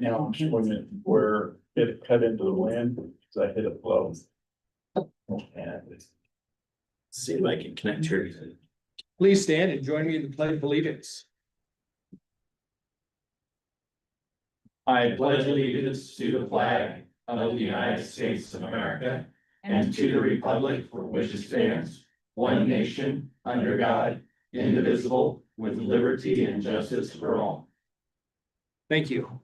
Now I'm showing it where it cut into the wind, because I hit it low. And it's. See if I can connect here. Please stand and join me in the pledge of allegiance. I pledge allegiance to the flag of the United States of America and to the republic for which it stands, one nation, under God, indivisible, with liberty and justice for all. Thank you.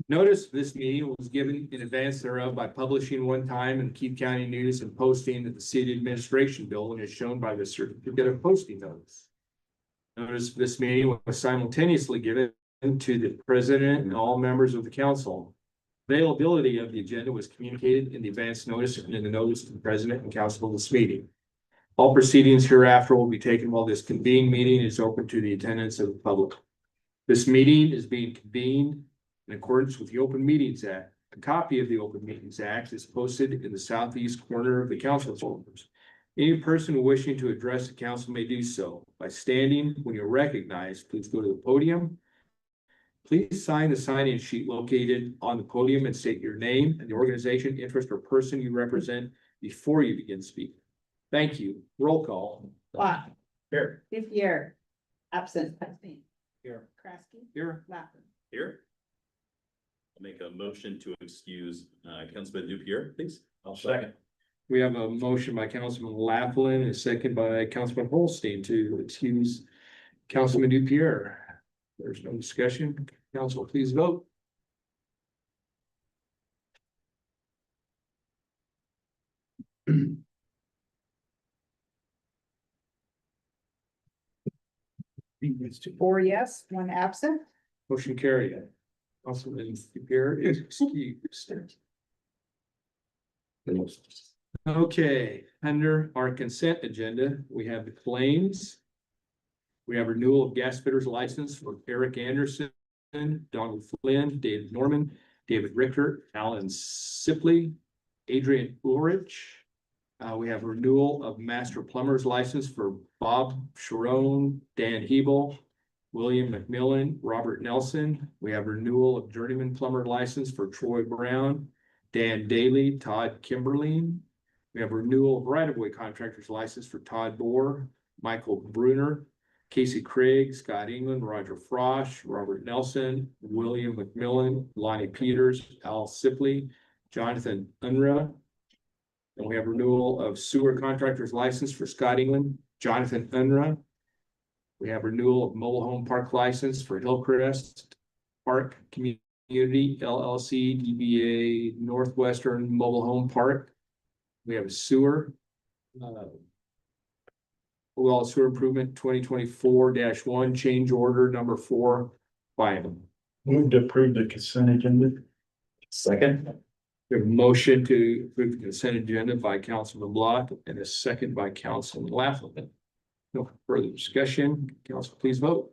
Notice this meeting was given in advance thereof by publishing one time in the Keith County News and posting at the city administration building as shown by the certificate of posting notice. Notice this meeting was simultaneously given to the president and all members of the council. Availability of the agenda was communicated in the advance notice and in the notice to the president and council of this meeting. All proceedings hereafter will be taken while this convened meeting is open to the attendance of the public. This meeting is being convened in accordance with the Open Meetings Act. A copy of the Open Meetings Act is posted in the southeast corner of the council chambers. Any person wishing to address the council may do so by standing. When you're recognized, please go to the podium. Please sign the sign-in sheet located on the podium and state your name and the organization, interest, or person you represent before you begin speaking. Thank you. Roll call. Watt. Here. Dupierre. Absent. Here. Kraske. Here. Lappin. Here. I'll make a motion to excuse Councilman Dupierre, please. I'll second. We have a motion by Councilman Laughlin and a second by Councilman Holstein to excuse Councilman Dupierre. There's no discussion. Council, please vote. Four yes, one absent. Motion carried. Councilman Dupierre is excused. Okay, under our consent agenda, we have the claims. We have renewal of gas fitters license for Eric Anderson, Donald Flynn, David Norman, David Richter, Alan Sipley, Adrian Ulrich. We have renewal of master plumber's license for Bob Sharon, Dan Hebel, William McMillan, Robert Nelson. We have renewal of journeyman plumber license for Troy Brown, Dan Daly, Todd Kimberlin. We have renewal of right-of-way contractor's license for Todd Bohr, Michael Bruner, Casey Craig, Scott England, Roger Frosch, Robert Nelson, William McMillan, Lonnie Peters, Al Sipley, Jonathan Unruh. And we have renewal of sewer contractor's license for Scott England, Jonathan Unruh. We have renewal of mobile home park license for Hillcrest Park Community LLC, DBA Northwestern Mobile Home Park. We have a sewer. Well, sewer improvement 2024-1 change order number 4 by Move to approve the consent agenda. Second. a motion to approve the consent agenda by Councilman Block and a second by Councilman Laughlin. No further discussion. Council, please vote.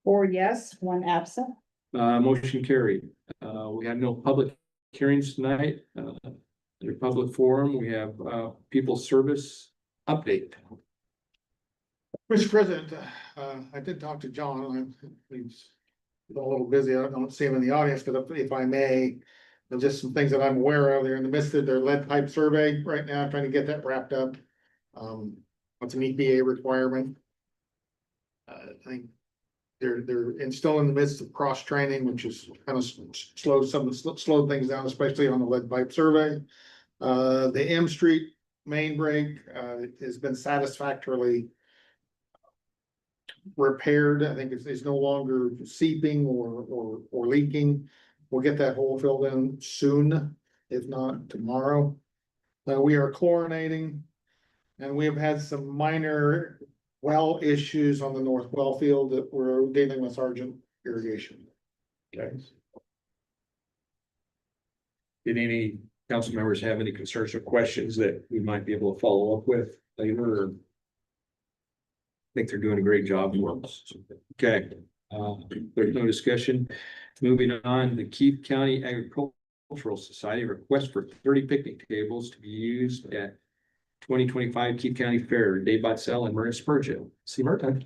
Four yes, one absent. Motion carried. We have no public hearings tonight. Under public forum, we have people service update. Mr. President, I did talk to John. He's a little busy. I don't see him in the audience, but if I may, there's just some things that I'm aware of. They're in the midst of their lead pipe survey right now, trying to get that wrapped up. It's an EPA requirement. I think they're still in the midst of cross training, which is kind of slowed things down, especially on the lead pipe survey. The M Street main break has been satisfactorily repaired. I think it's no longer seeping or leaking. We'll get that hole filled in soon, if not tomorrow. We are chlorinating, and we have had some minor well issues on the north well field that we're dealing with Sergeant Irrigation. Okay. Did any council members have any concerns or questions that we might be able to follow up with later? Or I think they're doing a great job for us. Okay, there's no discussion. Moving on, the Keith County Agricultural Society request for 30 picnic tables to be used at 2025 Keith County Fair, Dave Bottsell and Myrna Spurgeon. See Myrna.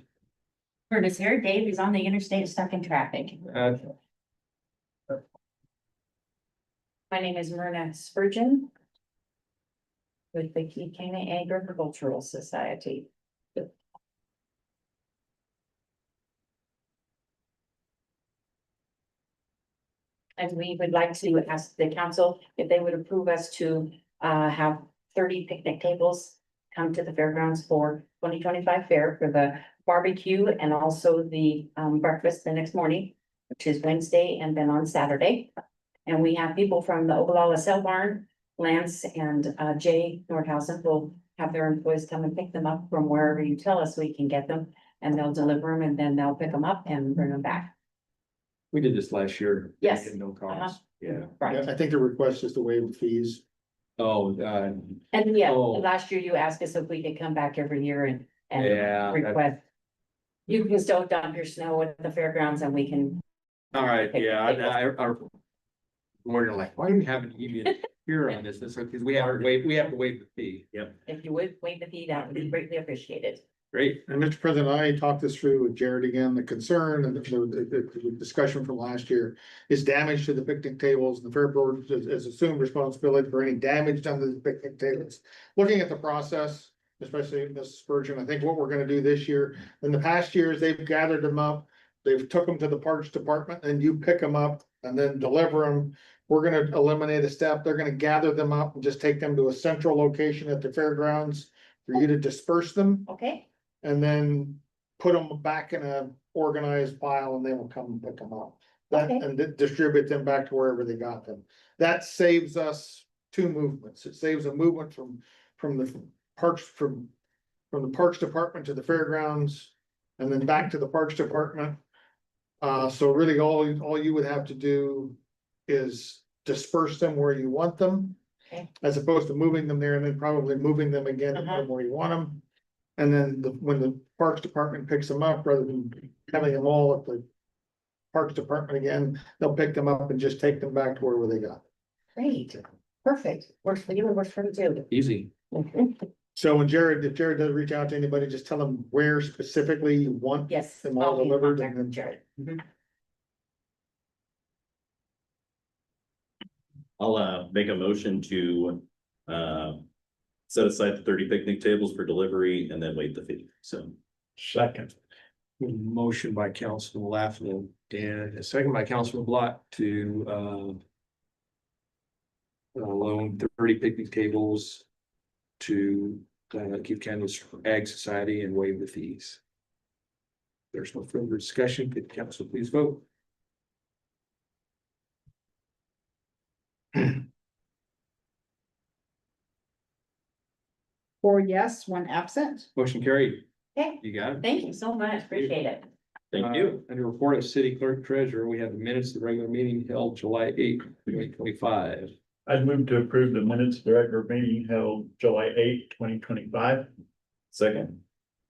Curtis here. Dave is on the interstate stuck in traffic. My name is Myrna Spurgeon with the Keith County Agricultural Society. And we would like to ask the council if they would approve us to have 30 picnic tables come to the fairgrounds for 2025 fair for the barbecue and also the breakfast the next morning, which is Wednesday and then on Saturday. And we have people from the Ogallala Cell Barn, Lance and Jay Nordhausen will have their employees come and pick them up from wherever you tell us we can get them. And they'll deliver them and then they'll pick them up and bring them back. We did this last year. Yes. At no cost. Yeah. Right. I think the request is to waive the fees. Oh, And yeah, Oh. last year you asked us if we could come back every year and Yeah, that- request. You can still dump your snow at the fairgrounds and we can, all right, yeah, I we're like, why do we have an even here on this? This, because we have to waive the fee. Yep. if you would waive the fee, that would be greatly appreciated. Great. And Mr. President, I talked this through with Jared again, the concern and the discussion from last year is damage to the picnic tables. The fair board has assumed responsibility for any damage done to the picnic tables. Looking at the process, especially Mrs. Spurgeon, I think what we're gonna do this year, in the past years, they've gathered them up. They've took them to the parks department and you pick them up and then deliver them. We're gonna eliminate a step. They're gonna gather them up and just take them to a central location at the fairgrounds for you to disperse them. Okay, And then put them back in a organized pile and they will come and pick them up. That, Okay. and distribute them back to wherever they got them. That saves us two movements. It saves a movement from the parks, from the parks department to the fairgrounds. And then back to the parks department. So really all you would have to do is disperse them where you want them. Okay. As opposed to moving them there and then probably moving them again to put them where you want them. And then when the parks department picks them up, rather than having them all at the parks department again, they'll pick them up and just take them back to wherever they got. great, perfect. Works for you and works for me too. Easy. So when if Jared does reach out to anybody, just tell them where specifically you want. Yes. Them all I'll be in delivered contact and with Jared. I'll make a motion to set aside the 30 picnic tables for delivery and then waive the fee. So Second. Motion by Councilman Laughlin and a second by Councilman Block to loan 30 picnic tables to Keith County Ag Society and waive the fees. There's no further discussion. Could council please vote? Four yes, one absent. Motion carried. Okay, You got it? thank you so much. Appreciate it. thank you. Under report of city clerk treasurer, we have the minutes of the regular meeting held July 8th, 2025. I move to approve the minutes of the regular meeting held July 8, 2025. Second,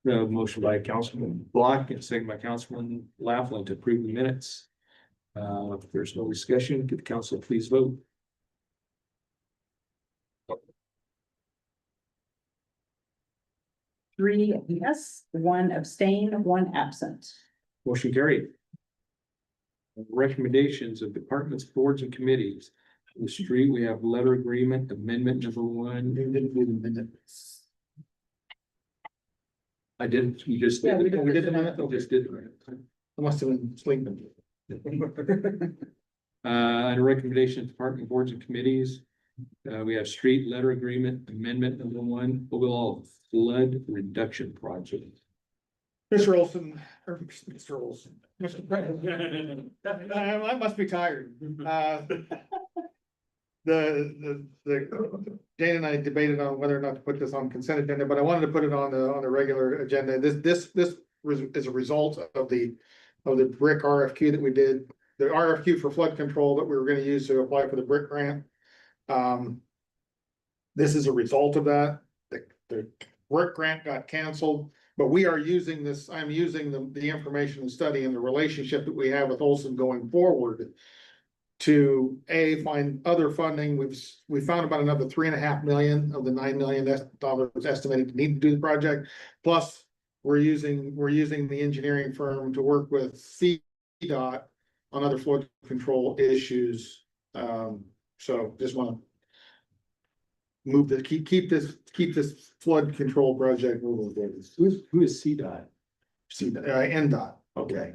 We have a motion by Councilman Block and second by Councilman Laughlin to approve the minutes. If there's no discussion, could the council please vote? Three yes, one abstain, one absent. Motion carried. Recommendations of departments, boards and committees. On the street, we have letter agreement amendment number one. You didn't do the minutes. I didn't, you just. Yeah, we did the minute. We just did. I must have been sleeping. Under recommendation of department boards and committees. We have street letter agreement amendment number one, overall flood reduction project. Mr. Olson, or Mr. Olson, Mr. President. I must be tired. The Dana and I debated on whether or not to put this on consent agenda, but I wanted to put it on the regular agenda. This is a result of the brick RFQ that we did. The RFQ for flood control that we were gonna use to apply for the brick grant. This is a result of that. The brick grant got canceled, but we are using this, I'm using the information and study and the relationship that we have with Olson going forward to find other funding. We found about another $3.5 million of the $9 million dollars estimated to need to do the project. Plus, we're using the engineering firm to work with CDOT on other flood control issues. So just want to move the, keep this flood control project moving forward. Who is CDOT? NDOT, okay.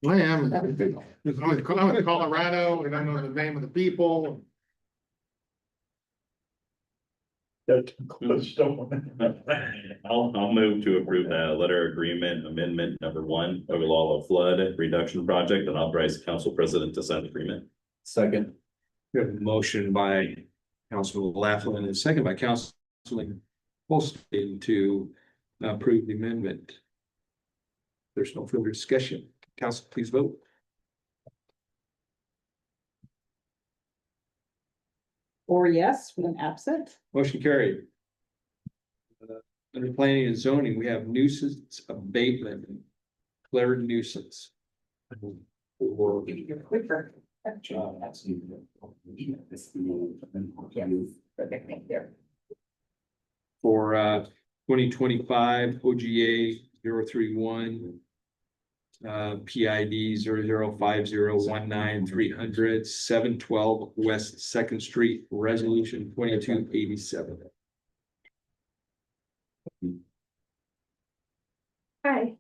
I am. I'm in Colorado, and I know the name of the people. That's close, don't. I'll move to approve that letter agreement amendment number 1, Ogallala Flood Reduction Project, and authorize the council president to sign the agreement. Second. We have a motion by Councilman Laughlin and a second by Councilman Holstein to approve the amendment. There's no further discussion. Council, please vote. Or yes, one absent. Motion carried. Under planning and zoning, we have nuisance abatement, declared nuisance. For Give you your quicker. Perfect, thank you. for 2025 OGA 031. PID 005019 712 West Second Street, resolution 2287. Hi,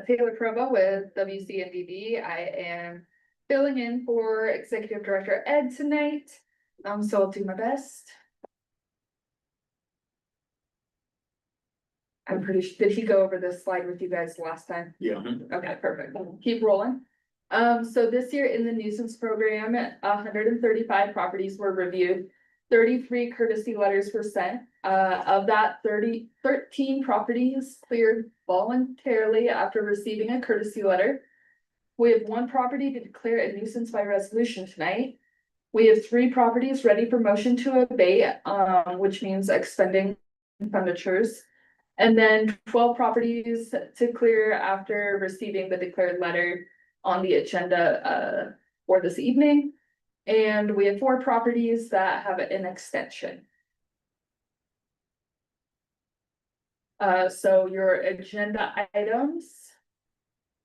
Taylor Provo with WCNDD. I am filling in for Executive Director Ed tonight. So I'll do my best. I'm pretty sure, did he go over this slide with you guys last time? Yeah. Okay, perfect. Keep rolling. So this year in the nuisance program, 135 properties were reviewed. 33 courtesy letters were sent. Of that 13 properties cleared voluntarily after receiving a courtesy letter. We have 1 property to declare a nuisance by resolution tonight. We have 3 properties ready for motion to abate, which means expending expenditures. And then 12 properties to clear after receiving the declared letter on the agenda for this evening. And we have 4 properties that have an extension. So your agenda items.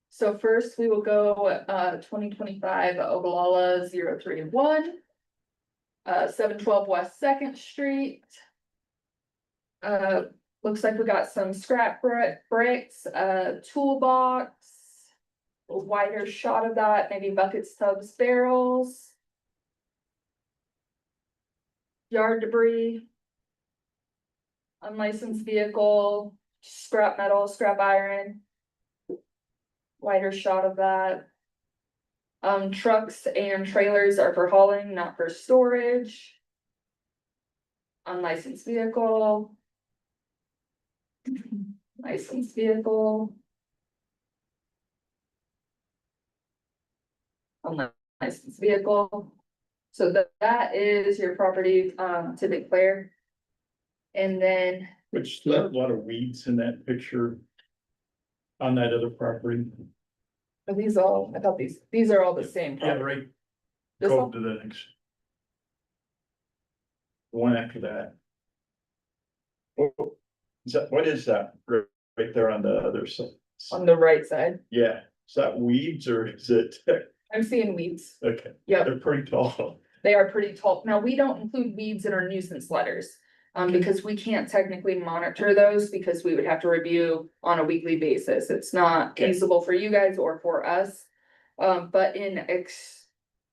So first we will go 2025 Ogallala 031. 712 West Second Street. Looks like we got some scrap bricks, toolbox. A wider shot of that, maybe buckets, tubs, barrels. Yard debris. Unlicensed vehicle, scrap metal, scrap iron. Wider shot of that. Trucks and trailers are for hauling, not for storage. Unlicensed vehicle. Licensed vehicle. Unlicensed vehicle. So that is your property to declare. And then, Which, there are a lot of weeds in that picture. On that other property. are these all, I thought these are all the same. Yeah, property. right, This go one? to the next. One after that. Oh, what is that, right there on the other side? On the right side, Yeah, is that weeds or is it, I'm seeing weeds. okay, Yep, they're pretty tall. they are pretty tall. Now, we don't include weeds in our nuisance letters. Because we can't technically monitor those because we would have to review on a weekly basis. It's not Okay. feasible for you guys or for us. But in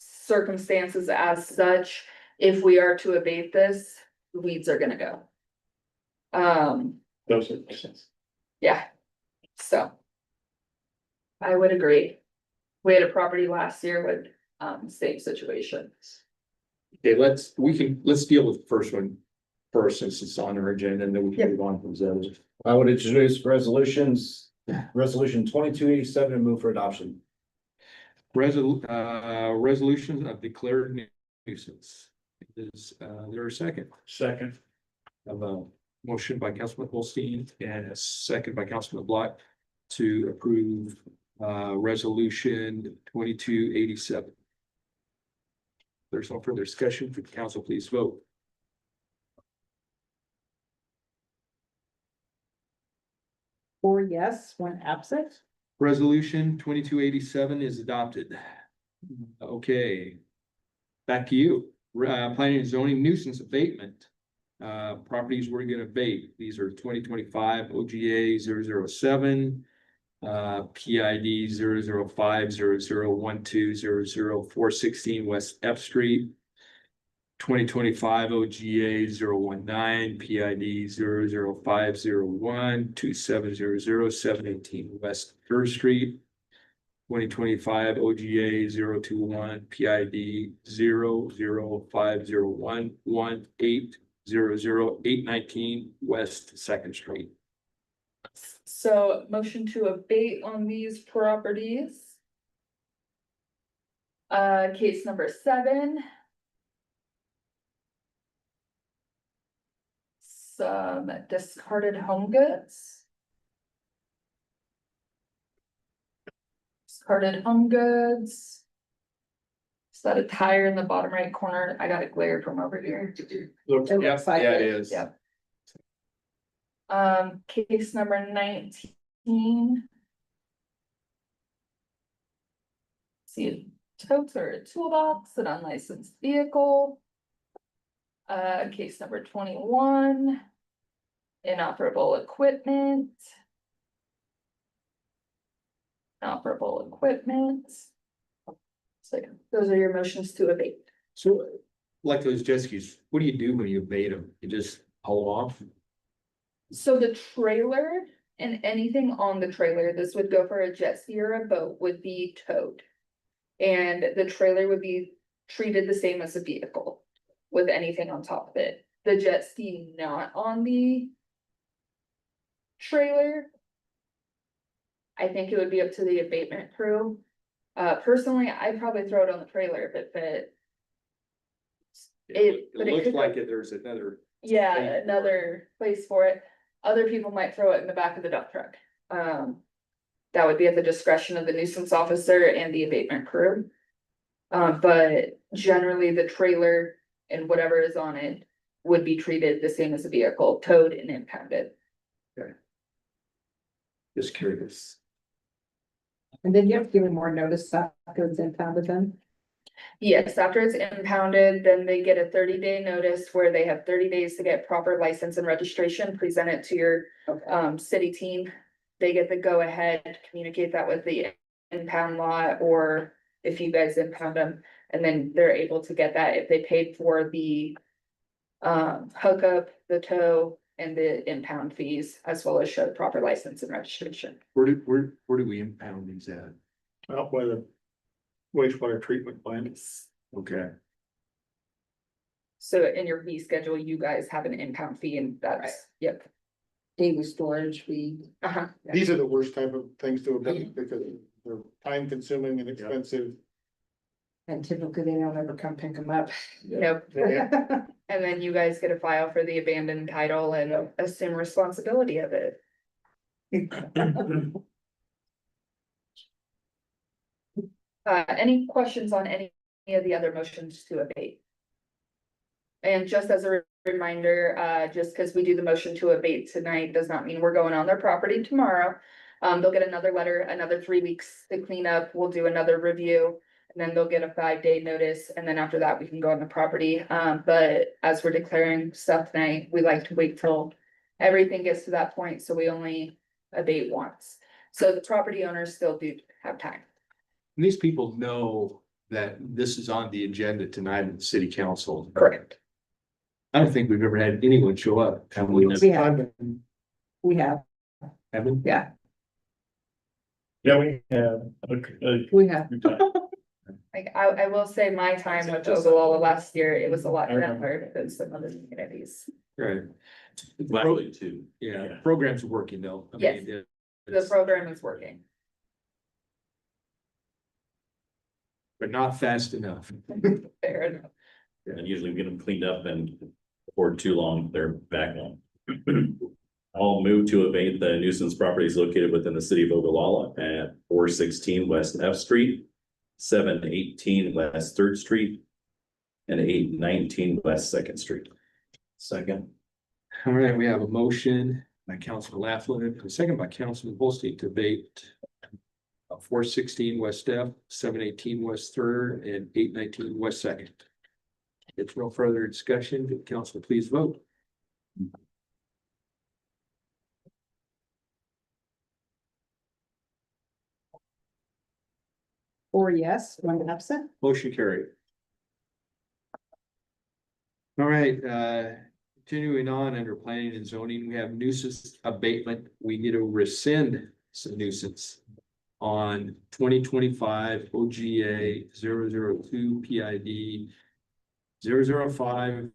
circumstances as such, if we are to abate this, weeds are gonna go. Those are. Yeah, so. I would agree. We had a property last year with, same situation. Okay, let's deal with the first one first, since it's on our agenda, and then we can move on from those. I would introduce resolution 2287 and move for adoption. Resolution of declared nuisance. Is there a second? Second. Have a motion by Councilman Holstein and a second by Councilman Block to approve resolution 2287. There's no further discussion. Could the council please vote? Four yes, one absent. Resolution 2287 is adopted. Okay. Back to you. Planning and zoning nuisance abatement. Properties we're gonna abate. These are 2025 OGA 007. PID 005001200 West F Street. 2025 OGA 019, PID 005012700 West Third Street. 2025 OGA 021, PID 005011800 West Second Street. So motion to abate on these properties. Case number 7. Some discarded home goods. Discarded home goods. Is that a tire in the bottom right corner? I got it glared from over here. Looks It looks like Yeah, it it. is. Yep. Case number 19. See, totes or a toolbox, an unlicensed vehicle. Case number 21. Inoperable equipment. Inoperable equipment. So those are your motions to abate. So, like those jet skis, what do you do when you abate them? You just haul them off? So the trailer and anything on the trailer, this would go for a jet ski or a boat, would be towed. And the trailer would be treated the same as a vehicle with anything on top of it. The jet ski not on the trailer. I think it would be up to the abatement crew. Personally, I'd probably throw it on the trailer if it fit. But it looks could go- like there's another. Yeah, Space for it. another place for it. Other people might throw it in the back of the dump truck. That would be at the discretion of the nuisance officer and the abatement crew. But generally the trailer and whatever is on it would be treated the same as a vehicle, towed and impounded. Just curious. And then you have to give them more notice after it's impounded then. Yes, after it's impounded, then they get a 30-day notice where they have 30 days to get proper license and registration, present it to your city team. They get the go ahead, communicate that with the impound lot, or if you guys impound them, and then they're able to get that if they paid for the hookup, the tow, and the impound fees, as well as show the proper license and registration. Where do we impound these at? out by the wastewater treatment plant. Okay. So in your fee schedule, you guys have an impound fee and that's, yep. Daily storage fee. Uh-huh. These are the worst type of things to abate because they're time consuming and expensive. And typically they don't ever come pick them up. Nope. Yeah. And then you guys get a file for the abandoned title and assume responsibility of it. Any questions on any of the other motions to abate? And just as a reminder, just because we do the motion to abate tonight does not mean we're going on their property tomorrow. They'll get another letter, another 3 weeks to clean up. We'll do another review. And then they'll get a 5-day notice, and then after that, we can go on the property. But as we're declaring stuff tonight, we like to wait till everything gets to that point, so we only abate once. So the property owners still do have time. These people know that this is on the agenda tonight at the city council. Correct. I don't think we've ever had anyone show up. Have we? We have, we have, Haven't? yeah, Yeah, we have. we have. Like, I will say my time with Ogallala last year, it was a lot gentler than some other communities. Right. Likely too. Yeah, program's working though. I Yes. mean, The program is working. but not fast enough. Fair enough. And usually we get them cleaned up and before too long, they're back on. I'll move to abate the nuisance properties located within the city of Ogallala at 416 West F Street, 718 West Third Street, and 819 West Second Street. Second. All right, we have a motion by Councilman Laughlin, and a second by Councilman Holstein to abate 416 West F, 718 West Third, and 819 West Second. If no further discussion, could council please vote? Four yes, one absent. Motion carried. All right, continuing on under planning and zoning, we have nuisance abatement. We need to rescind some nuisance on 2025 OGA 002 PID 005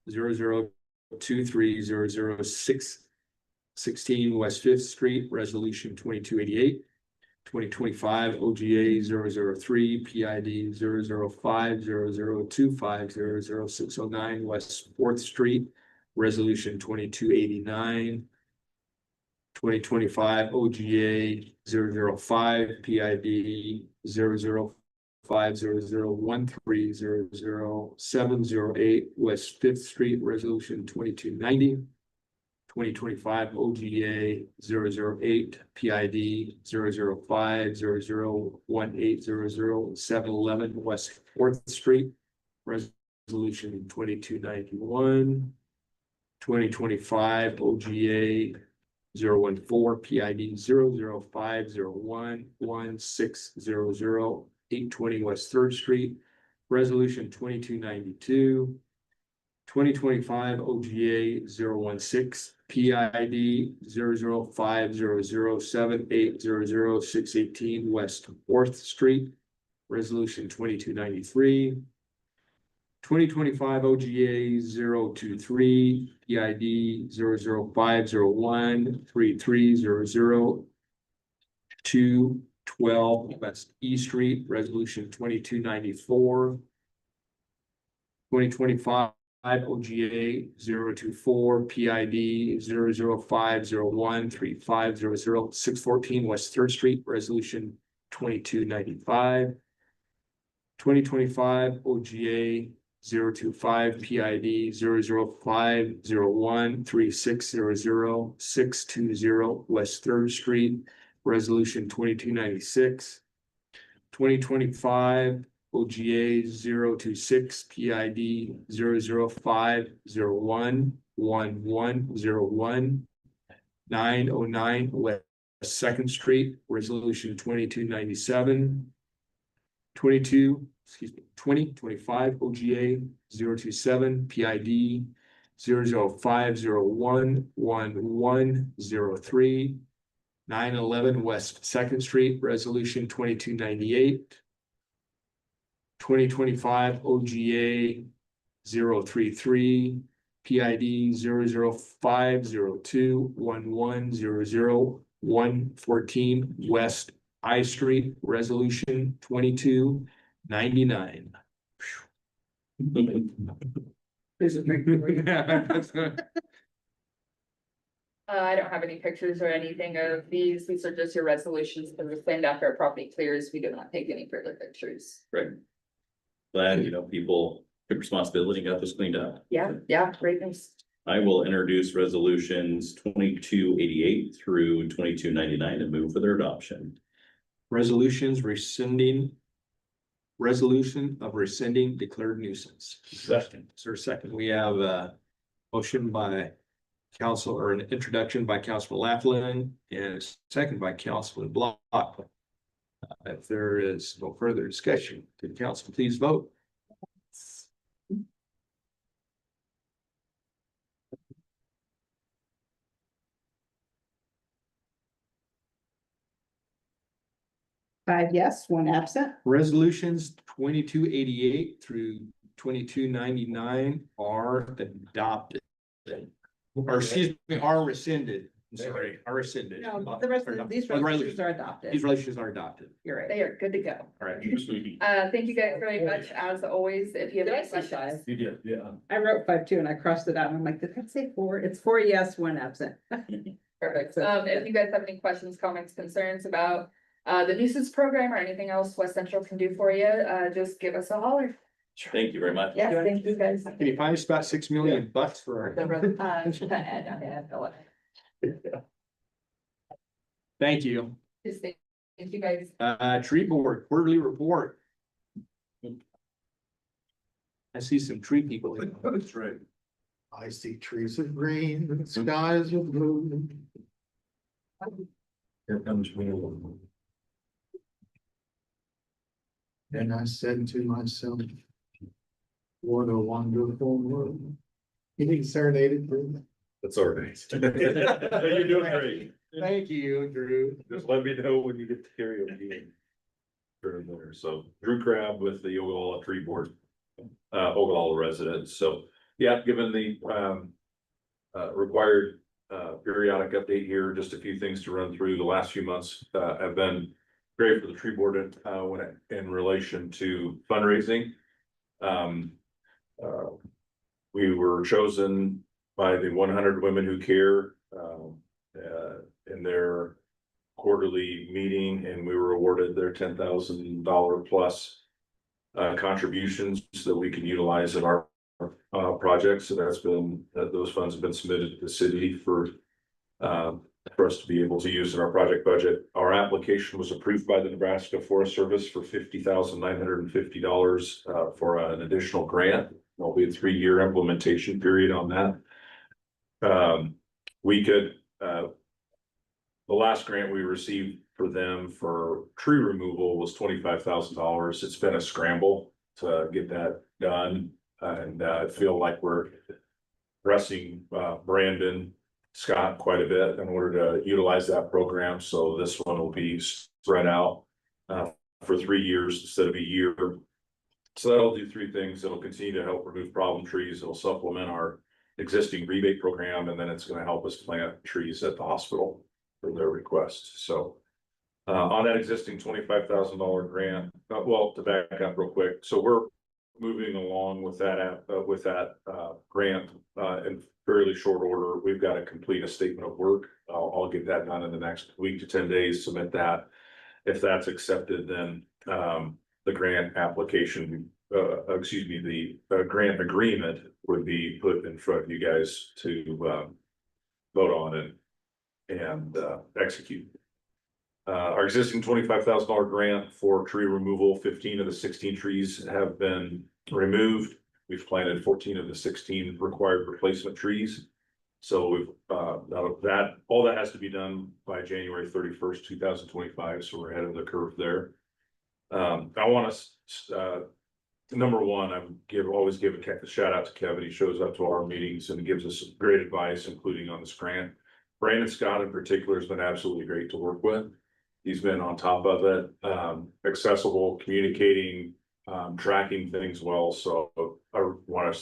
0023 006 16 West Fifth Street, resolution 2288. 2025 OGA 003 PID 005 0025 00609 West Fourth Street, resolution 2289. 2025 OGA 005 PID 005 0013 00708 West Fifth Street, resolution 2290. 2025 OGA 008 PID 005 0018 00711 West Fourth Street, resolution 2291. 2025 OGA 014 PID 005011600 820 West Third Street, resolution 2292. 2025 OGA 016 PID 0050078000618 West Fourth Street, resolution 2293. 2025 OGA 023 PID 005013300 212 West E Street, resolution 2294. 2025 OGA 024 PID 005013500 West Third Street, resolution 2295. 2025 OGA 025 PID 005013600 West Third Street, resolution 2296. 2025 OGA 026 PID 005011101 909 West Second Street, resolution 2297. 2025 OGA 027 PID 005011103 911 West Second Street, resolution 2298. 2025 OGA 033 PID 005021100 West I Street, resolution 2299. I don't have any pictures or anything of these. These are just your resolutions for the land after our property clears. We do not take any further pictures. Right. Glad, people took responsibility and got this cleaned up. Yeah, yeah, great news. I will introduce resolutions 2288 through 2299 and move for their adoption. Resolution of rescinding declared nuisance. Second. Is there a second? We have a motion by council, or an introduction by Councilman Laughlin, and a second by Councilman Block. If there is no further discussion, could council please vote? Five yes, one absent. Resolutions 2288 through 2299 are adopted. Or excuse me, are rescinded. I'm sorry, are rescinded. No, the rest of these Or the resolutions are adopted. These resolutions are adopted. You're right. They are good to go. All right. Thank you guys very much, as always. If you have Did I any say questions. five? You did, yeah. I wrote 5 too, and I crossed it out, and I'm like, did I say 4? It's 4 yes, 1 absent. Perfect. If you guys have any questions, comments, concerns about the nuisance program or anything else West Central can do for you, just give us a holler. Thank you very much. Yeah, thank you guys. Can you find us about $6 million for Thank you. Thank you guys. Tree board quarterly report. I see some tree people. That's right. I see trees of green and skies of blue. Here comes me. And I said to myself, what a wonderful world. You think serenaded? Drew? That's all right. You're doing great. Thank you, Drew. Just let me know when you get to karaoke. During there, so Drew Crab with the Ogallala Tree Board, Ogallala residents, so, yeah, given the, required, periodic update here, just a few things to run through. The last few months, have been great for the tree board, in relation to fundraising. We were chosen by the 100 Women Who Care, in their quarterly meeting, and we were awarded their $10,000 plus contributions that we can utilize in our projects. So that's been, those funds have been submitted to the city for us to be able to use in our project budget. Our application was approved by the Nebraska Forest Service for $50,950 for an additional grant. There'll be a 3-year implementation period on that. We could, the last grant we received for them for tree removal was $25,000. It's been a scramble to get that done. And I feel like we're pressing Brandon Scott quite a bit in order to utilize that program. So this one will be spread out for 3 years instead of a year. So that'll do 3 things. It'll continue to help remove problem trees. It'll supplement our existing rebate program, and then it's going to help us plant trees at the hospital for their request. So on that existing $25,000 grant, well, to back up real quick, so we're moving along with that grant in fairly short order. We've got to complete a statement of work. I'll get that done in the next week to 10 days, submit that. If that's accepted, then the grant application, the grant agreement would be put in front of you guys to vote on and execute. Our existing $25,000 grant for tree removal, 15 of the 16 trees have been removed. We've planted 14 of the 16 required replacement trees. So we've that all that has to be done by January 31st, 2025. So we're ahead of the curve there. I want to number one, always give a shout out to Kevin. He shows up to our meetings and gives us great advice, including on this grant. Brandon Scott in particular has been absolutely great to work with. He's been on top of it, accessible, communicating, tracking things well. So I want to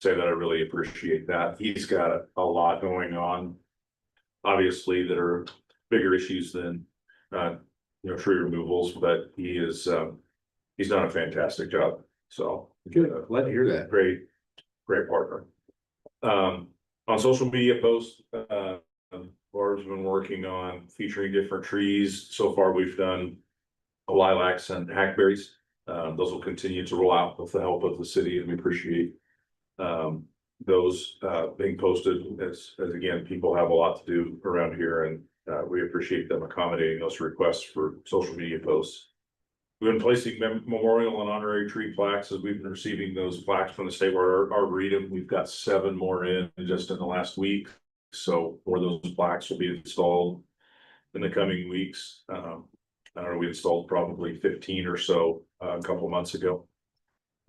say that I really appreciate that. He's got a lot going on, obviously, that are bigger issues than tree removals, but he's done a fantastic job. So Good, glad to hear that. Great partner. On social media posts, Barb's been working on featuring different trees. So far, we've done lilacs and hackberries. Those will continue to roll out with the help of the city, and we appreciate those being posted as again, people have a lot to do around here, and we appreciate them accommodating those requests for social media posts. We've been placing memorial and honorary tree plaques as we've been receiving those plaques from the state arboretum. We've got 7 more in just in the last week. So more of those plaques will be installed in the coming weeks. I don't know, we installed probably 15 or so a couple months ago.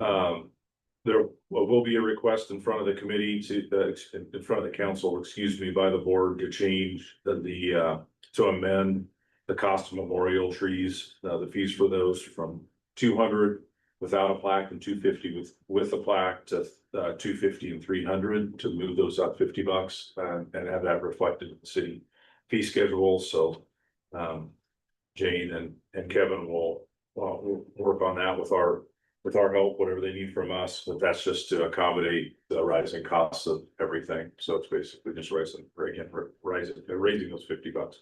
There will be a request in front of the committee in front of the council, by the board to change to amend the cost of memorial trees, the fees for those from $200 without a plaque and $250 with a plaque to $250 and $300, to move those up $50 and have that reflected in the city fee schedule. So Jane and Kevin will work on that with our help, whatever they need from us, but that's just to accommodate the rising costs of everything. So it's basically just raising those $50.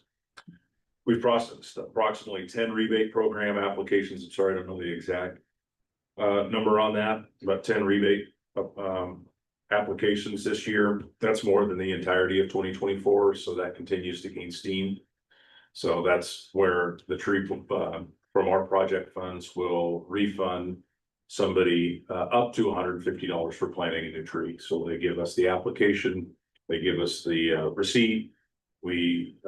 We've processed approximately 10 rebate program applications. I'm sorry, I don't know the exact number on that, about 10 rebate, applications this year. That's more than the entirety of 2024, so that continues to gain steam. So that's where the tree, from our project funds will refund somebody, up to $150 for planting a new tree. So they give us the application, they give us the, receipt. We,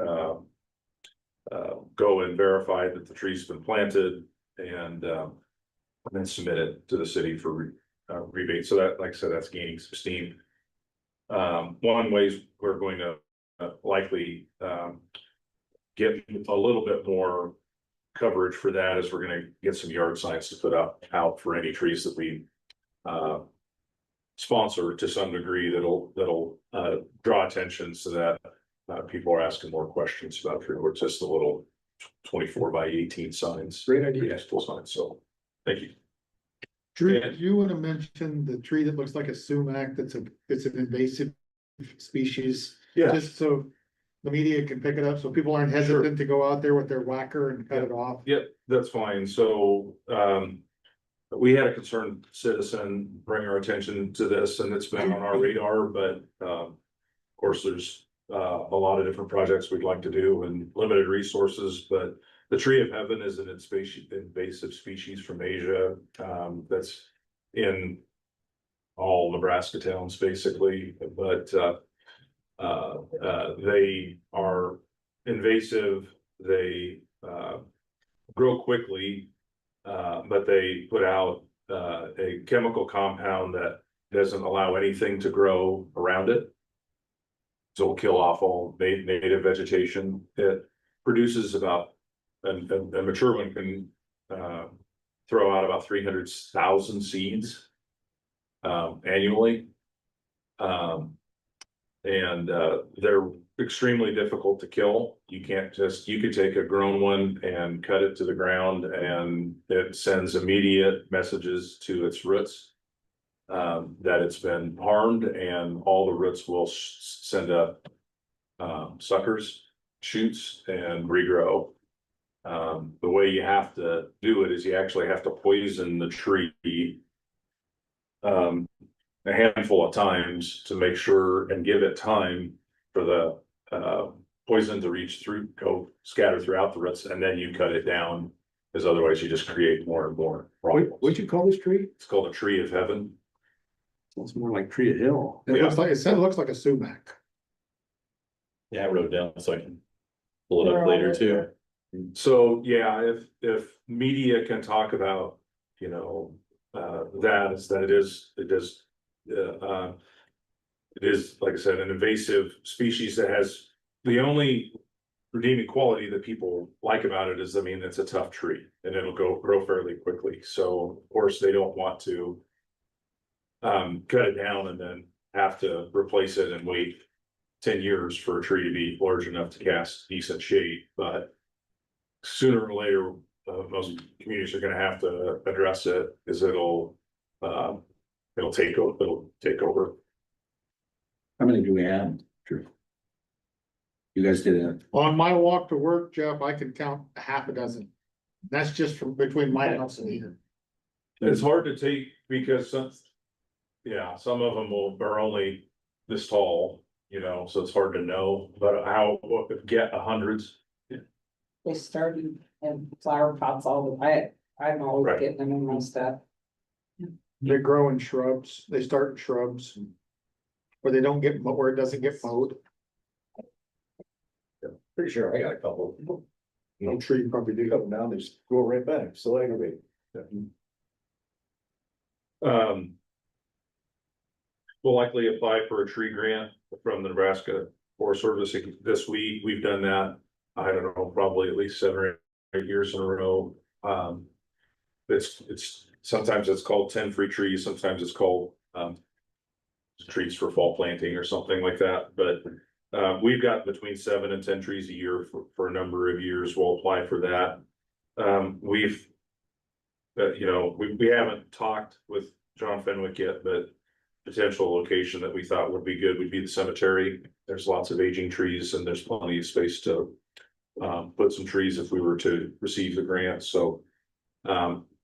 go and verify that the tree's been planted and then submit it to the city for rebate. So that, like I said, that's gaining some steam. One ways we're going to likely get a little bit more coverage for that is we're gonna get some yard signs to put out for any trees that we sponsor to some degree that'll draw attention so that people are asking more questions about tree. Or just a little 24/18 signs. Great idea. Full signs. So, thank you. Drew, Yeah. do you want to mention the tree that looks like a sumac it's an invasive species? Just so the media can pick it up, so people aren't hesitant to go out there with their whacker and cut it off. Yep, that's fine. So, we had a concerned citizen bring our attention to this and it's been on our radar, but, of course, there's a lot of different projects we'd like to do and limited resources, but the tree of heaven is an invasive species from Asia, that's in all Nebraska towns basically, but, they are invasive, they, grow quickly, but they put out, a chemical compound that doesn't allow anything to grow around it. So it'll kill off all native vegetation. It produces about, a mature one can, throw out about 300,000 seeds, annually. And they're extremely difficult to kill. You could take a grown one and cut it to the ground and it sends immediate messages to its roots that it's been harmed, and all the roots will send up suckers, shoots, and regrow. The way you have to do it is you actually have to poison the tree a handful of times to make sure and give it time for the poison to reach through, go scatter throughout the roots, and then you cut it down, because otherwise you just create more and more problems. What'd you call this tree? It's called a tree of heaven. It's more like Tree of Hill. It looks like a sumac. Yeah, I wrote it down so I can pull it up later too. So, yeah, if media can talk about, you know, it is, like I said, an invasive species that has the only redeeming quality that people like about it is, I mean, it's a tough tree and it'll grow fairly quickly. So of course they don't want to cut it down and then have to replace it and wait 10 years for a tree to be large enough to cast decent shade. But sooner or later, most communities are gonna have to address it, because it'll take over. How many do we have, Drew? You guys did it. On my walk to work, Jeff, I could count a half a dozen. That's just from between my house and here. It's hard to take because some of them are only this tall, you know, so it's hard to know, but get hundreds. They started in flower pots all the way. I'm always Right. getting them in my stuff. They grow in shrubs, they start in shrubs. Where they don't get, where it doesn't get mowed. Pretty sure I got a couple. No tree probably do. Cut them down, they just grow right back, so aggravate. We'll likely apply for a tree grant from the Nebraska Forest Service this week. We've done that, I don't know, probably at least 7 or 8 years in a row. It's sometimes it's called 10 free trees, sometimes it's called trees for fall planting or something like that, but we've got between 7 and 10 trees a year for a number of years. We'll apply for that. We haven't talked with John Fenwick yet, but potential location that we thought would be good would be the cemetery. There's lots of aging trees and there's plenty of space to put some trees if we were to receive the grant. So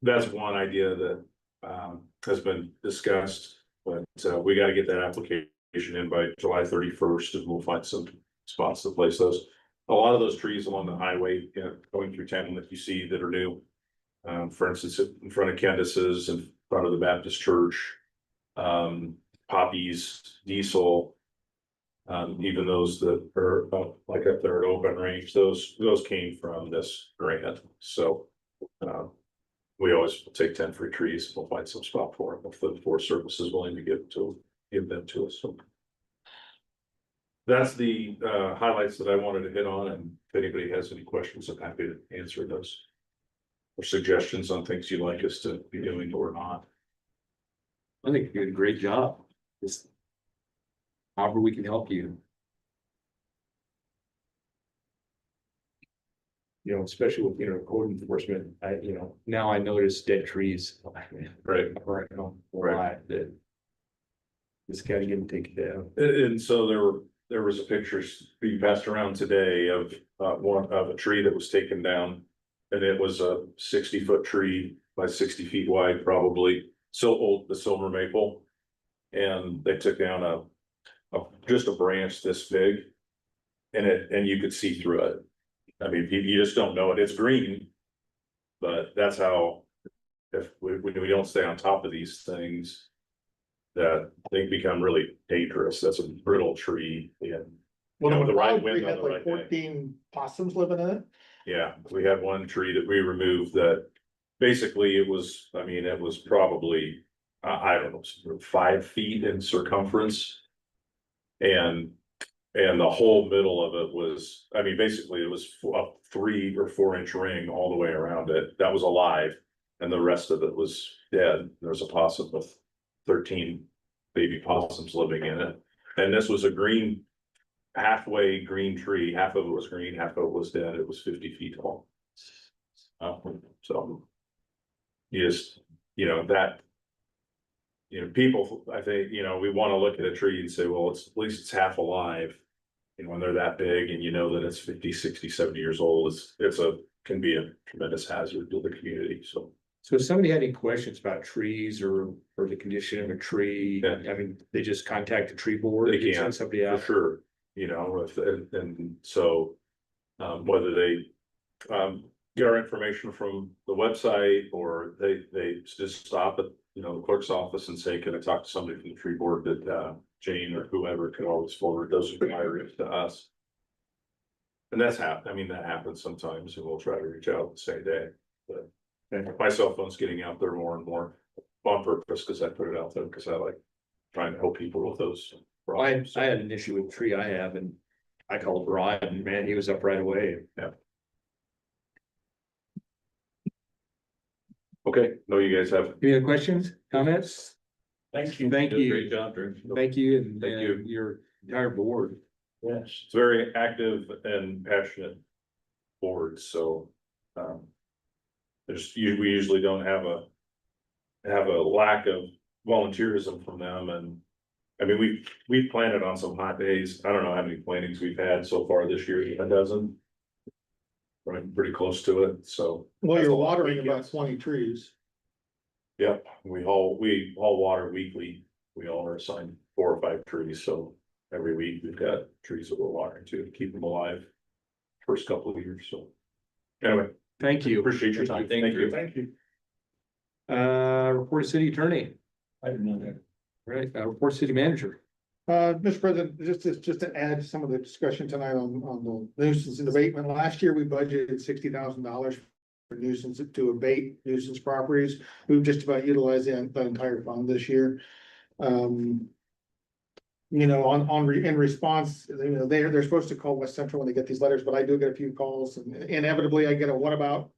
that's one idea that has been discussed, but, we gotta get that application in by July 31st, and we'll find some spots to place those. A lot of those trees along the highway, going through town that you see that are new. For instance, in front of Candace's, in front of the Baptist church. Poppies, diesel. Even those that are like up there at Open Range, those came from this grant, so. We always take 10 free trees, we'll find some spot for them, if the Forest Service is willing to give them to us, so. That's the highlights that I wanted to hit on, and if anybody has any questions, I'm happy to answer those. Or suggestions on things you'd like us to be doing or not. I think you did a great job. Just however we can help you. You know, especially with, code enforcement, now I notice dead trees. Right. Right, right, that. Just gotta get them taken down. And so there was a picture being passed around today of a tree that was taken down. And it was a 60-foot tree by 60 feet wide, probably, so old, the silver maple. And they took down just a branch this big. And you could see through it. I mean, you just don't know it, it's green. But that's how, if we don't stay on top of these things. That they become really dangerous, that's a brittle tree, and. Well, the right wind we on had the like right day. 14 possums living in it. Yeah, we had one tree that we removed that basically it was probably, I don't know, 5 feet in circumference. And the whole middle of it was, basically it was a 3 or 4 inch ring all the way around it, that was alive. And the rest of it was dead, there was a possum with 13 baby possums living in it. And this was a halfway green tree, half of it was green, half of it was dead, it was 50 feet tall. So. People, I think, we wanna look at a tree and say, well, at least it's half alive. And when they're that big and that it's 50, 60, 70 years old, can be a tremendous hazard to the community, so. So if somebody had any questions about trees or the condition of a tree, Yeah. they just contact the tree board. They and can, send somebody For out. sure, and so, whether they, get our information from the website or they just stop at, the clerk's office and say, can I talk to somebody from the tree board, that, Jane or whoever can always forward those inquiries to us. And that happens sometimes, and we'll try to reach out the same day, but my cell phone's getting out there more and more on purpose, because I put it out there, because I like trying to help people with those. I problems. had an issue with a tree I have, and I called Rod, and man, he was up right away. Okay, no, you guys have. Any other questions, comments? Thank you. Thank You did a you. Great job, Drew. Thank you, and Thank you. your entire board. Yes. It's very active and passionate board, so. We usually don't have a lack of volunteerism from them, and. We've planted on some hot days, I don't know how many plantings we've had so far this year, a dozen. Right, pretty close to it, so. Well, That's you're a lot of watering about weekends. 20 trees. Yep, we haul water weekly, we all are assigned 4 or 5 trees, so every week we've got trees that we're watering to keep them alive. First couple of years, so. Anyway, Thank you. appreciate your time, thank you. Thank you. Report of city attorney, I didn't know that. right, report city manager. Mr. President, just to add some of the discussion tonight on the nuisance and abatement, last year we budgeted $60,000 for nuisance to abate nuisance properties. We've just about utilized the entire fund this year. In response, they're supposed to call West Central when they get these letters, but I do get a few calls, and inevitably I get a what about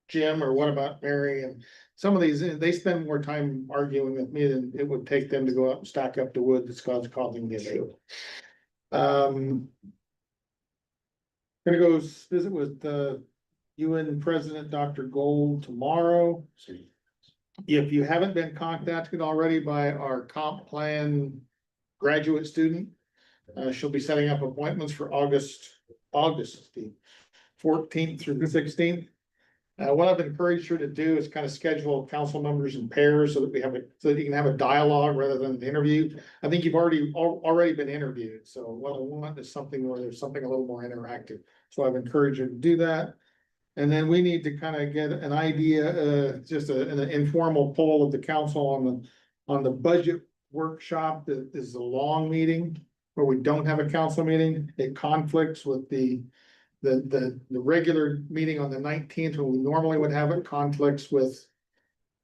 Jim or what about Mary, and some of these, they spend more time arguing with me than it would take them to go out and stack up the wood that's causing the issue. Gonna go visit with the UN President Dr. Gold tomorrow. If you haven't been contacted already by our comp plan graduate student, she'll be setting up appointments for August the 14th through the 16th. What I've encouraged her to do is kind of schedule council members in pairs so that so that you can have a dialogue rather than an interview. I think you've already been interviewed, so what I want is something where there's something a little more interactive. So I've encouraged her to do that. And then we need to kind of get an idea, just an informal poll of the council on the budget workshop that is a long meeting where we don't have a council meeting. It conflicts with the regular meeting on the 19th, when we normally would have it, conflicts with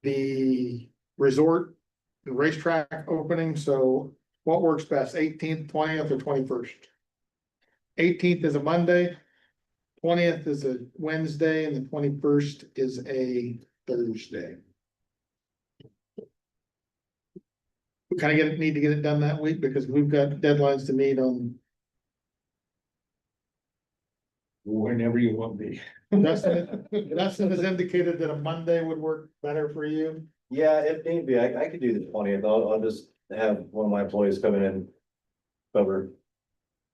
the resort, the racetrack opening. So what works best, 18th, 20th, or 21st? 18th is a Monday, 20th is a Wednesday, and the 21st is a Thursday. We kind of need to get it done that week because we've got deadlines to meet on. Whenever you want me. Dustin has indicated that a Monday would work better for you. Yeah, if need be, I could do the 20th. I'll just have one of my employees come in and cover.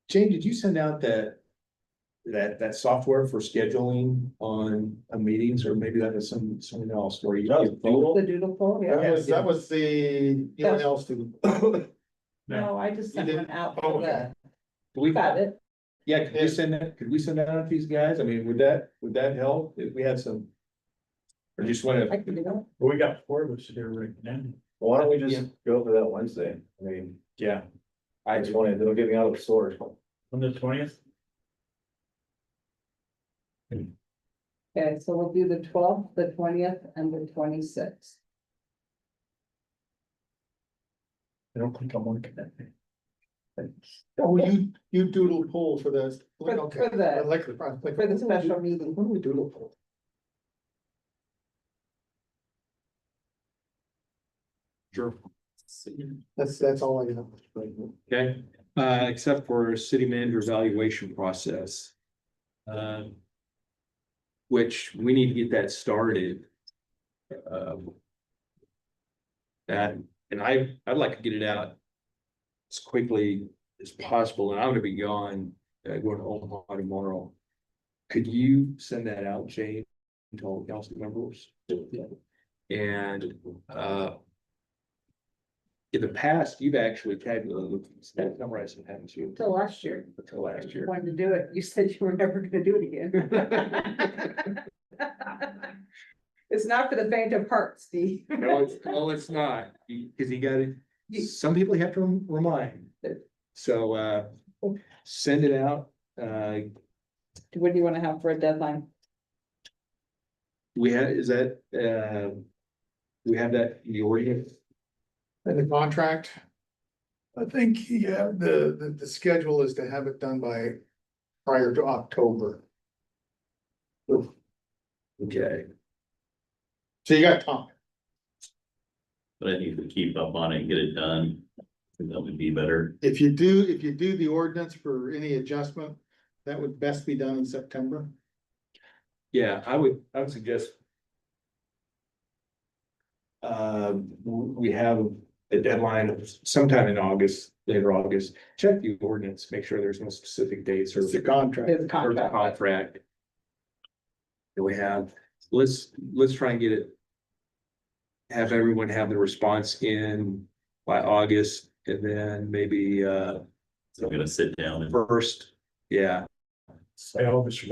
Jane, did you send out that software for scheduling on meetings, or maybe that was someone else where you? The doodle poll, yeah. That was the UNL student. No, I just sent You one did? out Oh, for the, We got it. Yeah, could we send that out to these guys? I mean, would that help if we had some? Or just I wanna, can do that. We got 4 of us here right now. Why don't we just go for that Wednesday? I mean, yeah. I just wanted, it'll get me out of the store. On the 20th? Okay, so we'll do the 12th, the 20th, and the 26th. I don't think I'm working that day. Oh, you doodle poll for this. For the- For the special meeting. What do we doodle poll? Sure. That's all I know. Okay, except for city manager evaluation process. Which we need to get that started. And I'd like to get it out as quickly as possible, and I'm gonna be gone, going to Omaha tomorrow. Could you send that out, Jane, to all the council members? And, in the past, you've actually tabulated that numbers, haven't you? Till last year, Until last year. wanted to do it. You said you were never gonna do it again. It's not for the faint of heart, Steve. No, it's not, because you gotta, some people you have to remind. So, send it out, What do you wanna have for a deadline? we have, we have that in the ordinance. And the contract? I think, yeah, the schedule is to have it done by prior to October. Okay. So you got time. But I think if we keep up on it and get it done, I think that would be better. If you do the ordinance for any adjustment, that would best be done in September. Yeah, I would suggest. We have a deadline of sometime in August, later August, check the ordinance, make sure there's no specific dates or It's the contract. It's a or the contract. contract. That we have, let's try and get it. Have everyone have the response in by August, and then maybe, So I'm gonna sit down and first, yeah. Say August.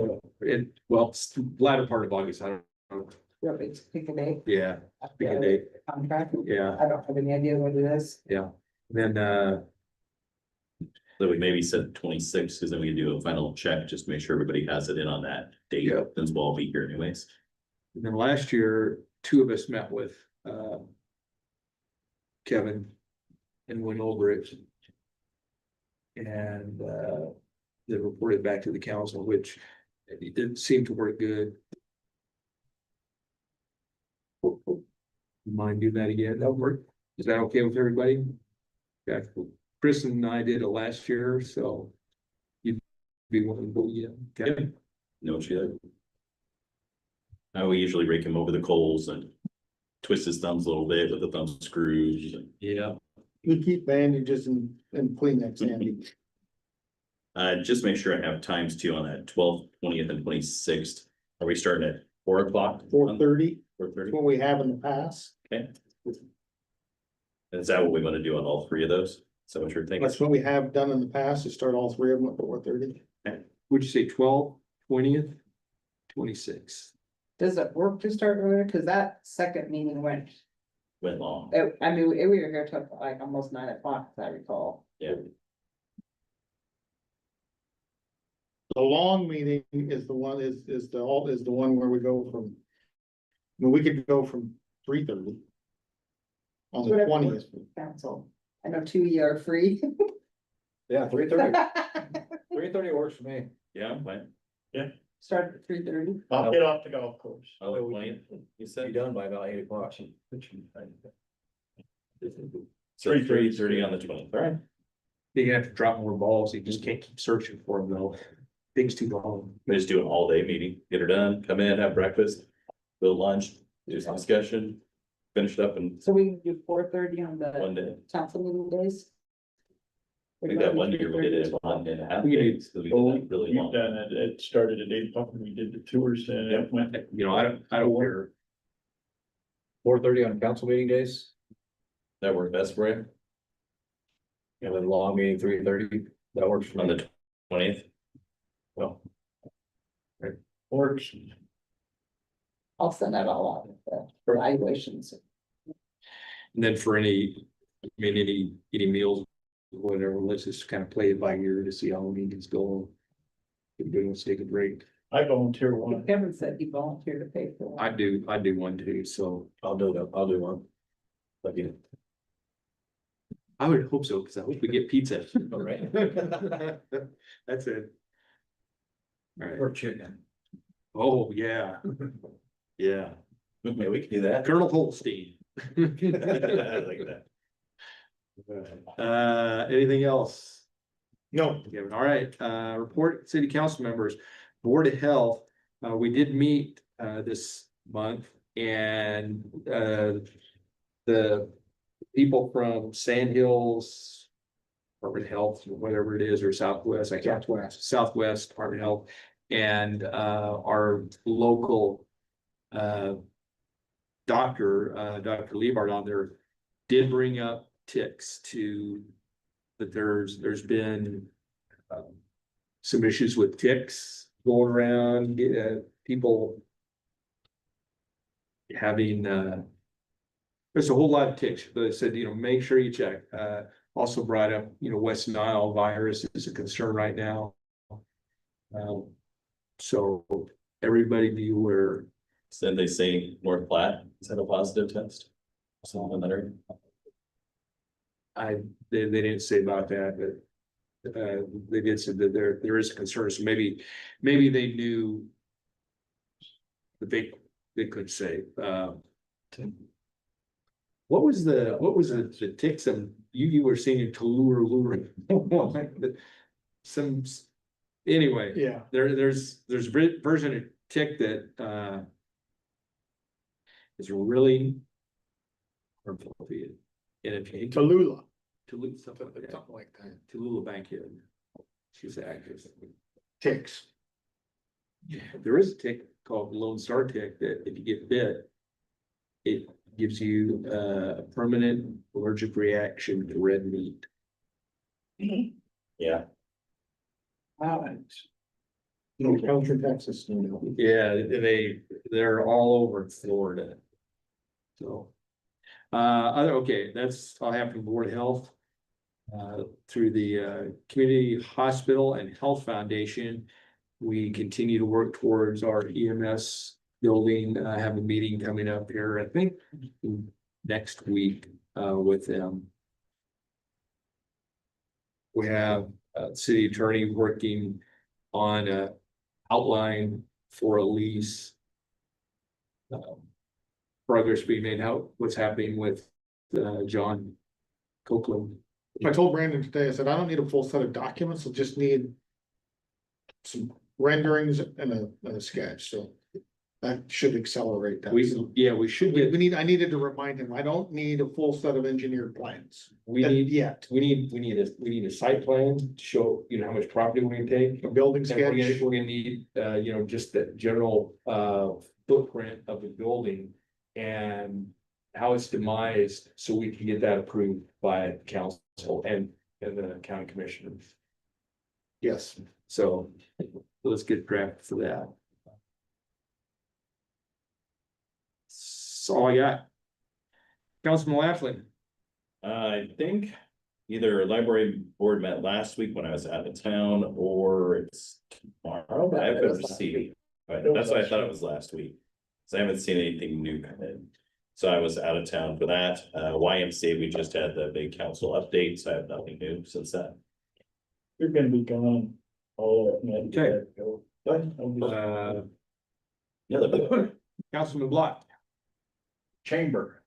Well, it's the latter part of August, I don't know, You want me to pick a date? yeah, pick a date, Contract? yeah, I don't have any idea what it is. then, so we maybe set 26, because then we can do a final check, just to make sure everybody has it in on that date, Yeah. since we'll all be here anyways. and then last year, 2 of us met with, Kevin and went over it. And, they reported back to the council, which it didn't seem to work good. Mind doing that again? That work? Is that okay with everybody? Yeah, Kristen and I did it last year, so. You'd be willing to go again, okay? No shit. We usually rake him over the coals and twist his thumbs a little bit with the thumb screws. Yeah. You keep bandages and Kleenex handy. Just make sure I have times too on that 12th, 20th and 26th. Are we starting at 4 o'clock? 4:30, 4:30, what we have in the past. okay. Is that what we want to do on all three of those? So what you're thinking? That's what we have done in the past, is start all three of them at 4:30. Would you say 12th, 20th, 26th? Does it work to start earlier? Cause that second meeting went, Went long, I mean, we were here till like almost 9 o'clock, as I recall. yeah. The long meeting is the one, is the one where we go from. I mean, we could go from 3:30. On the Whatever 20th. works for Council, I know 2 of you are free. Yeah, 3:30 works for me. Yeah, when? Start at 3:30. I'll get off the golf course. Oh, the 20th, you Be said? done by about 8 o'clock. So 3:30 on the 20th, all right? You're gonna have to drop more balls. You just can't keep searching for them though. Things too long. We just do an all-day meeting, get her done, come in, have breakfast, do lunch, do some discussion, finish it up in So we can do 4:30 on one the day. council meeting days? I think that one year we did it in 1.5 We did- days, so we did that really long. it started at 8 o'clock when we did the tours and Yep. You know, I don't care. 4:30 on council meeting days, That worked best for you and then long meeting 3:30, that works for on me. the 20th? Well, Works. I'll send that all out, the evaluations. And then for any, I mean, any meals, whatever, let's just kind of play it by ear to see how the meetings go. Everybody wants to take a break. I volunteer one. Kevin said he volunteered to pay for one. I do one too, so I'll do that, I'll do one. But you. I would hope so, because I hope we get pizza. All right. That's it. All right. Or chicken. Oh, yeah. Yeah. maybe we can do that. Colonel Holstein. I like that. Anything else? No, Kevin, all right, report city council members, Board of Health, we did meet, this month and, the people from Sand Hills Department of Health, whatever it is, or Southwest, I can't, Southwest Department of Health, and, our local, doctor, Dr. Liebart on there did bring up ticks to, that there's been some issues with ticks going around, people having, there's a whole lot of ticks, but it said, make sure you check. Also brought up, West Nile virus is a concern right now. So everybody be aware. Said they say North Platte, is that a positive test? Something that are. They didn't say about that, but they did say that there is a concern, so maybe they knew. But they could say, what was the ticks of, you were saying Tallulah. Some, anyway, yeah, there's a version of tick that is really harmful to you. And if you Tallulah, something like that. something like that, Tallulah Bankhead. She's active. ticks. Yeah, there is a tick called Lone Star tick that if you get bit, it gives you a permanent allergic reaction to red meat. Yeah, No counter Texas, Yeah, they're all over Florida. So. Okay, that's all I have from Board of Health. Through the Community Hospital and Health Foundation, we continue to work towards our EMS building. I have a meeting coming up here, I think, next week with them. We have city attorney working on a outline for a lease. Progress being made out, what's happening with John Copeland. I told Brandon today, I said, I don't need a full set of documents, I just need some renderings and a sketch, so That should accelerate that. We should We get, need, I needed to remind him, I don't need a full set of engineered plans. we need, Yet, we need a site plan to show, you know, how much property we're gonna take. a building And we're sketch. gonna need, you know, just the general, footprint of the building and how it's demised, so we can get that approved by council and the county commissioners. Yes. So let's get drafted for that. That's all I got. Councilman Laughlin. I think either library board met last week when I was out of town, or it's tomorrow, but I haven't received. But that's why I thought it was last week. So I haven't seen anything new come in. So I was out of town for that. YMCA, we just had the big council update, so I have nothing new since then. You're gonna be gone. Oh, Okay. Yeah, the- Councilman Block. Chamber.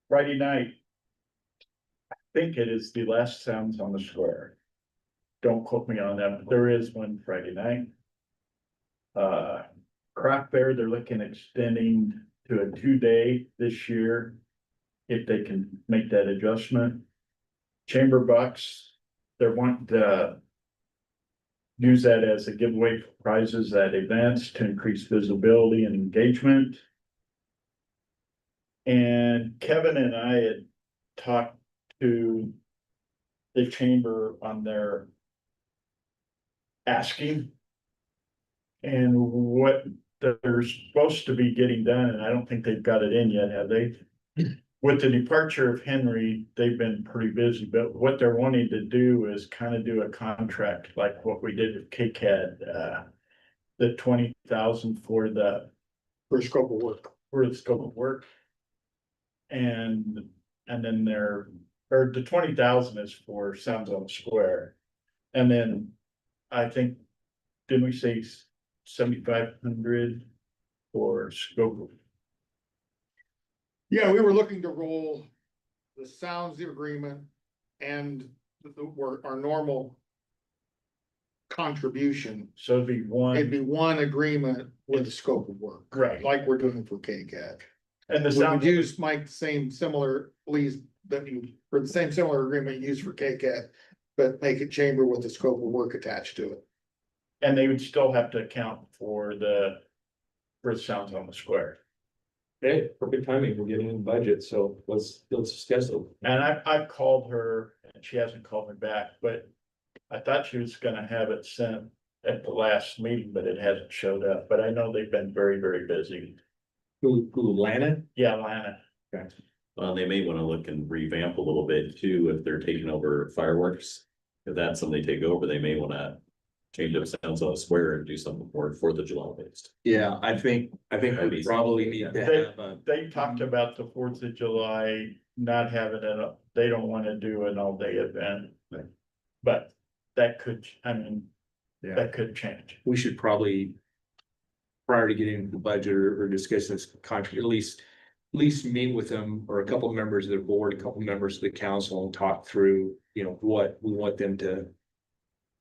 Friday night. I think it is the last Sounds on the Square. Don't quote me on that, but there is one Friday night. Craft fair, they're looking at extending to a 2-day this year. If they can make that adjustment. Chamber bucks, they want to. Use that as a giveaway for prizes at events to increase visibility and engagement. And Kevin and I had talked to the chamber on their asking and what they're supposed to be getting done, and I don't think they've got it in yet, have they? With the departure of Henry, they've been pretty busy, but what they're wanting to do is kind of do a contract like what we did with KCAD, the 20,000 for the For scope of work. for the scope of work. And then or the 20,000 is for Sounds on the Square. And then I think, didn't we say 7,500 for scope of? Yeah, we were looking to roll the sounds agreement and our normal contribution. So it'd be It'd one, be one agreement with the scope of work. Right. Like we're doing for KCAD. and the We sound, would use Mike, same similar lease that you, for the same similar agreement used for KCAD. But make it chamber with the scope of work attached to it. and they would still have to account for the Sounds on the Square. Okay, perfect timing. We're getting in budget, so let's discuss it. And I've called her and she hasn't called me back, but I thought she was gonna have it sent at the last meeting, but it hasn't showed up. But I know they've been very, very busy. Who, Lana? Yeah, Lana. Well, they may want to look and revamp a little bit too, if they're taking over fireworks. If that's something they take over, they may want to change up Sounds on the Square and do something more 4th of July based. Yeah, I think we probably need to have a. They talked about the 4th of July, not having it, they don't wanna do an all-day event. But that could, that could change. We should probably, prior to getting into the budget or discuss this contract, at least meet with them or a couple of members of their board, a couple of members of the council and talk through, you know, what we want them to,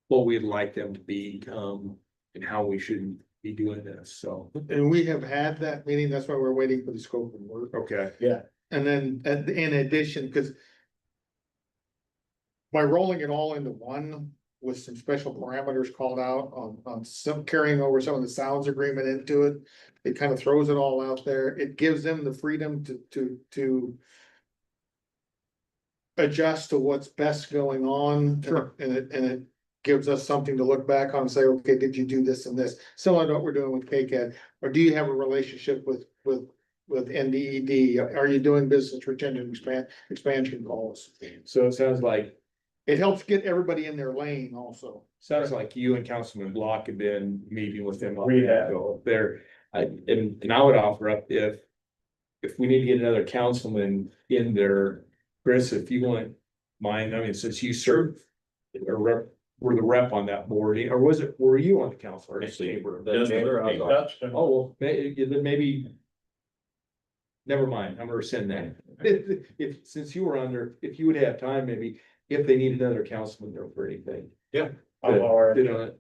what we'd like them to be, and how we should be doing this, so. And we have had that meeting, that's why we're waiting for the scope of work. Okay. And then in addition, because by rolling it all into one with some special parameters called out on some carrying over some of the sounds agreement into it, it kind of throws it all out there. It gives them the freedom to adjust to what's best going on. Sure. And it gives us something to look back on and say, okay, did you do this and this? Similar to what we're doing with KCAD, or do you have a relationship with NDED? Are you doing business retention expansion calls? So it sounds like It helps get everybody in their lane also. you and Councilman Block have been meeting with them. We have. There, and I would offer up if we need to get another councilman in there, Chris, if you wouldn't mind, I mean, since you served or were the rep on that board, or were you on the council or the Actually, chamber? Dustin or I was on. Dustin. Oh, well, then maybe. Never mind, I'm gonna rescind that. If, since you were on there, if you would have time, maybe if they need another councilman there for anything. I'll- You know,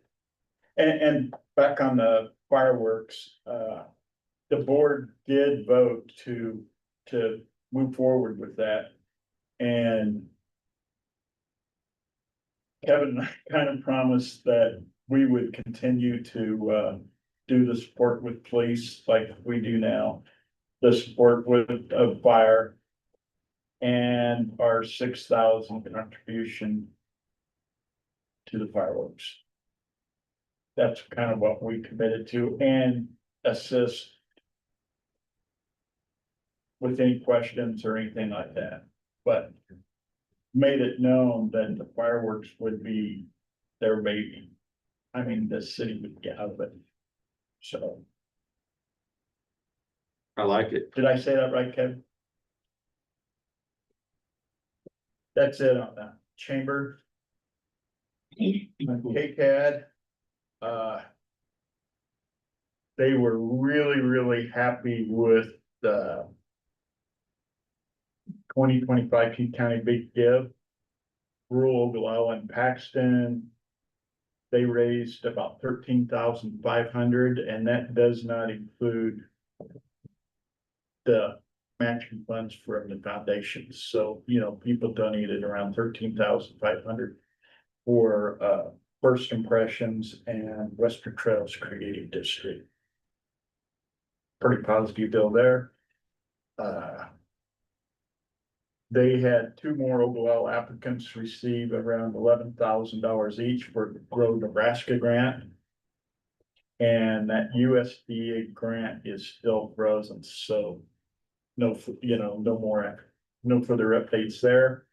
And back on the fireworks, the board did vote to move forward with that. And Kevin and I kind of promised that we would continue to, do the support with police like we do now. The support with, fire. And our 6,000 contribution to the fireworks. That's kind of what we committed to, and assist with any questions or anything like that, but made it known that the fireworks would be their baby. I mean, the city would get out of it. So, I like it. did I say that right, Kevin? That's it on that chamber. KCAD. They were really happy with the 2025 Key County Big Give. Rural Ogallala and Paxton. They raised about 13,500, and that does not include the matching funds from the foundations. So, you know, people donated around 13,500 for First Impressions and Western Trails Creative District. Pretty positive bill there. They had 2 more Ogallala applicants receive around $11,000 each for the Grow Nebraska grant. And that USDA grant is still frozen, so no, you know, no further updates there.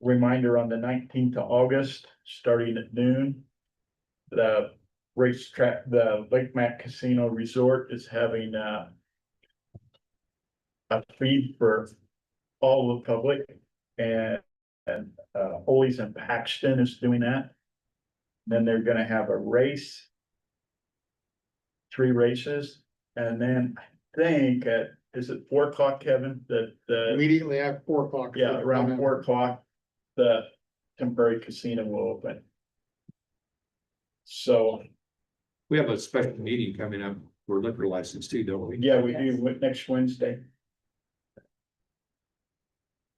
Reminder on the 19th of August, starting at noon, the racetrack, the Lake Mac Casino Resort is having a feed for all the public, and Holey's in Paxton is doing that. Then they're gonna have a race, 3 races, and then I think is it 4 o'clock, Kevin, the Immediately after 4 o'clock. yeah, around 4 o'clock, the temporary casino will open. So, We have a special meeting coming up for liquor license too, don't we? yeah, we do next Wednesday.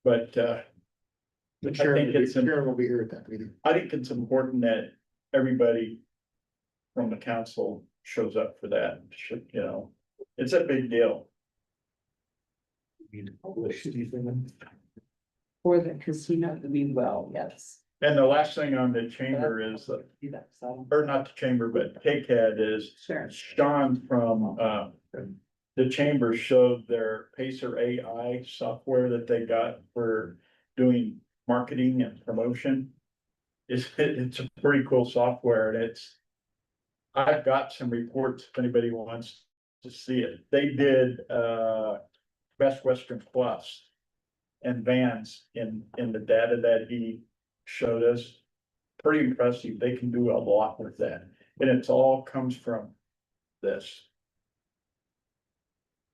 But, The I chairman, think it's, the chairman will be here at that meeting. I think it's important that everybody from the council shows up for that, you know, it's a big deal. For the casino to be well, yes. And the last thing on the chamber is, Do that, so, or not the chamber, but KCAD is sure. Sean from, the chamber showed their Pacer AI software that they got for doing marketing and promotion. It's a pretty cool software, and I've got some reports if anybody wants to see it. They did, Best Western Plus and Vans in the data that he showed us. Pretty impressive. They can do a lot with that, and it's all comes from this.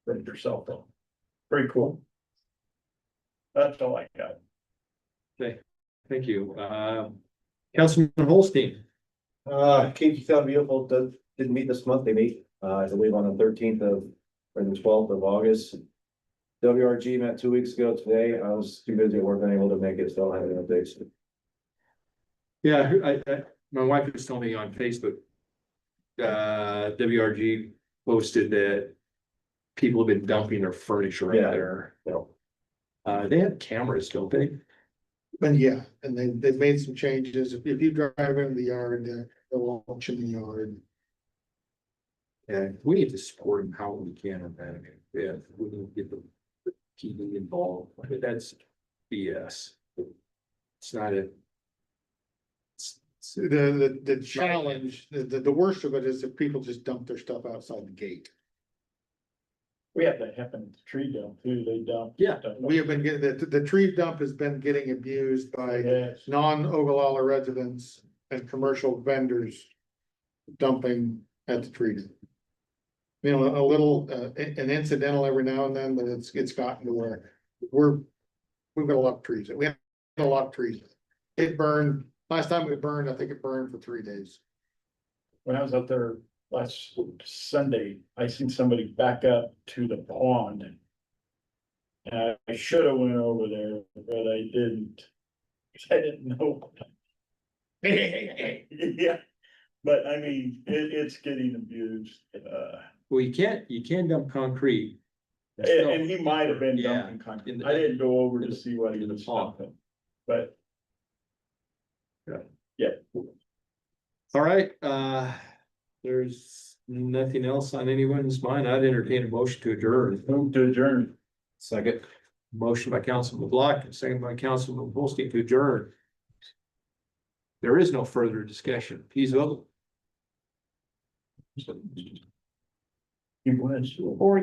From your cell phone. Pretty cool. That's all I got. Thank you. Councilman Holstein. Keep Yourself Beautiful didn't meet this month, they meet, I believe on the 13th of, or the 12th of August. WRG met 2 weeks ago today, I was too busy at work, unable to make it, so I don't have any updates. Yeah, my wife was telling me on Facebook. WRG posted that people have been dumping their furniture out Yeah. there. No. They have cameras, don't they? And yeah, and they've made some changes. If you drive into the yard, they'll launch in the yard. Yeah, we need to support them how we can on that. Yeah, we need to get the TV involved, but that's BS. It's not a. The challenge, the worst of it is if people just dump their stuff outside the gate. We have that happen at the tree dump too. They dump. Yeah, stuff. We have been getting, the tree dump has been getting abused by Yes. non-Ogallala residents and commercial vendors dumping at the tree dump. You know, a little, an incidental every now and then, but it's gotten to where we've got a lot of trees. We have a lot of trees. It burned Last time it burned, I think it burned for 3 days. When I was out there last Sunday, I seen somebody back up to the pond. And I should have went over there, but I didn't. 'Cause I didn't know. Yeah, but I mean, it's getting abused, Well, you can dump concrete. and he might have been Yeah, dumping in concrete. the- I didn't go over to see what he in the was pond. dumping, but. Yeah. All right, there's nothing else on anyone's mind. I'd entertain a motion to adjourn. Move to adjourn. Second. Motion by Councilman Block, and second by Councilman Holstein to adjourn. There is no further discussion. Please vote. He was. Or